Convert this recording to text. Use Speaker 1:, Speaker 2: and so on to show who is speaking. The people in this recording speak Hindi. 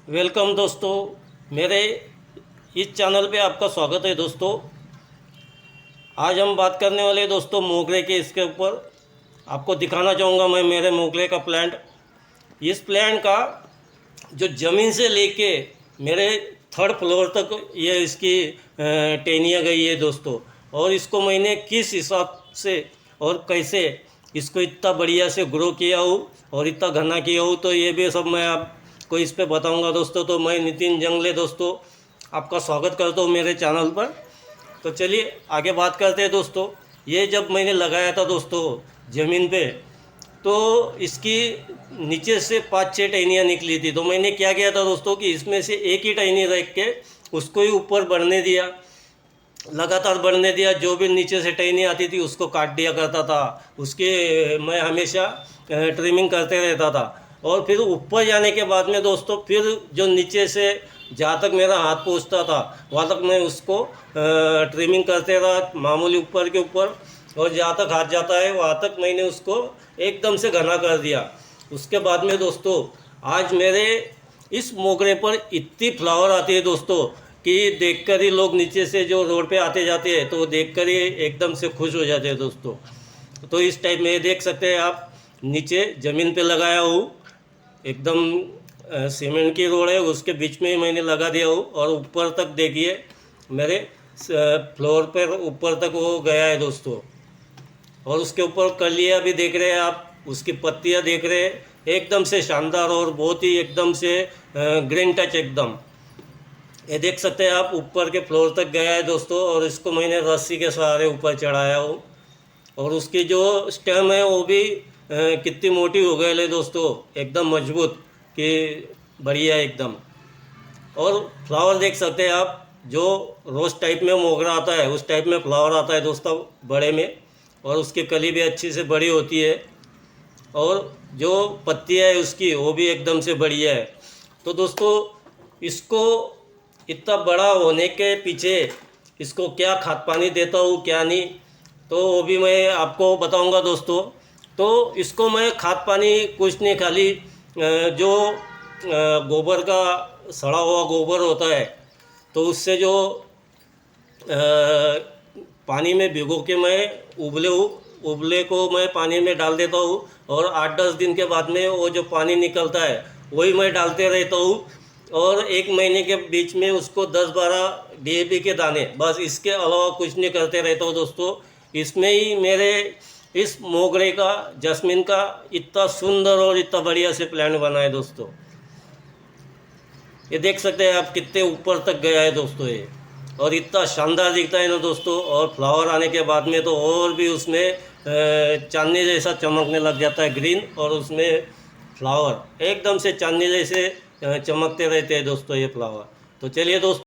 Speaker 1: वेलकम दोस्तों, मेरे इस चैनल पे आपका स्वागत है दोस्तों। आज हम बात करने वाले हैं दोस्तों मोगरे के इसके ऊपर। आपको दिखाना चाहूँगा मैं मेरे मोगरे का प्लांट। इस प्लांट का जो ज़मीन से लेके मेरे थर्ड फ्लोर तक ये इसकी टहनियाँ गई है दोस्तों। और इसको मैंने किस हिसाब से और कैसे इसको इतना बढ़िया से ग्रो किया हूँ और इतना घना किया हूँ, तो ये भी सब मैं आपको इस पे बताऊँगा दोस्तों। तो मैं नितिन जंगले दोस्तों आपका स्वागत करता हूँ मेरे चैनल पर। तो चलिए आगे बात करते हैं दोस्तों। ये जब मैंने लगाया था दोस्तों ज़मीन पे, तो इसकी नीचे से 5-6 टहनियाँ निकली थी। तो मैंने क्या किया था दोस्तों कि इसमें से एक ही टहनी रख के उसको ही ऊपर बढ़ने दिया, लगातार बढ़ने दिया। जो भी नीचे से टहनी आती थी उसको काट दिया करता था, उसके मैं हमेशा ट्रिमिंग करते रहता था। और फिर ऊपर जाने के बाद में दोस्तों फिर जो नीचे से जहाँ तक मेरा हाथ पहुँचता था वहाँ तक मैं उसको ट्रिमिंग करते रहा, मामूली ऊपर के ऊपर। और जहाँ तक हाथ जाता है वहाँ तक मैंने उसको एकदम से घना कर दिया। उसके बाद में दोस्तों आज मेरे इस मोगरे पर इतनी फ्लावर आती है दोस्तों कि देखकर ही लोग नीचे से जो रोड पे आते जाते हैं तो देखकर ही एकदम से खुश हो जाते हैं दोस्तों। तो इस टाइप में देख सकते हैं आप, नीचे ज़मीन पे लगाया हूँ, एकदम सीमेंट की रोड है उसके बीच में ही मैंने लगा दिया हूँ। और ऊपर तक देखिए मेरे फ्लोर पर ऊपर तक वो गया है दोस्तों। और उसके ऊपर कलियाँ भी देख रहे हैं आप, उसकी पत्तियाँ देख रहे हैं, एकदम से शानदार और बहुत ही एकदम से ग्रीन टच एकदम। ये देख सकते हैं आप, ऊपर के फ्लोर तक गया है दोस्तों। और इसको मैंने रस्सी के सहारे ऊपर चढ़ाया हूँ। और उसकी जो स्टेम है वो भी कितनी मोटी हो गई है दोस्तों, एकदम मजबूत कि बढ़िया एकदम। और फ्लावर देख सकते हैं आप, जो रोज़ टाइप में मोगरा आता है उस टाइप में फ्लावर आता है दोस्तों बड़े में। और उसकी कली भी अच्छी से बड़ी होती है और जो पत्तियाँ है उसकी वो भी एकदम से बढ़िया है। तो दोस्तों इसको इतना बड़ा होने के पीछे इसको क्या खाद पानी देता हूँ क्या नहीं, तो वो भी मैं आपको बताऊंगा दोस्तों। तो इसको मैं खाद पानी कुछ नहीं, खाली जो गोबर का सड़ा हुआ गोबर होता है तो उससे जो पानी में भिगो के मैं उबले को मैं पानी में डाल देता हूँ। और 8-10 दिन के बाद में वो जो पानी निकलता है वही मैं डालते रहता हूँ। और 1 महीने के बीच में उसको 10-12 डीएपी के दाने, बस इसके अलावा कुछ नहीं करते रहता हूँ दोस्तों। इसमें ही मेरे इस मोगरे का, जैस्मिन का इतना सुंदर और इतना बढ़िया से प्लांट बना है दोस्तों। ये देख सकते हैं आप कितने ऊपर तक गया है दोस्तों ये, और इतना शानदार दिखता है ना दोस्तों। और फ्लावर आने के बाद में तो और भी उसमें चांदनी जैसा चमकने लग जाता है ग्रीन, और उसमें फ्लावर एकदम से चांदनी जैसे चमकते रहते हैं दोस्तों ये फ्लावर। तो चलिए दोस्तों।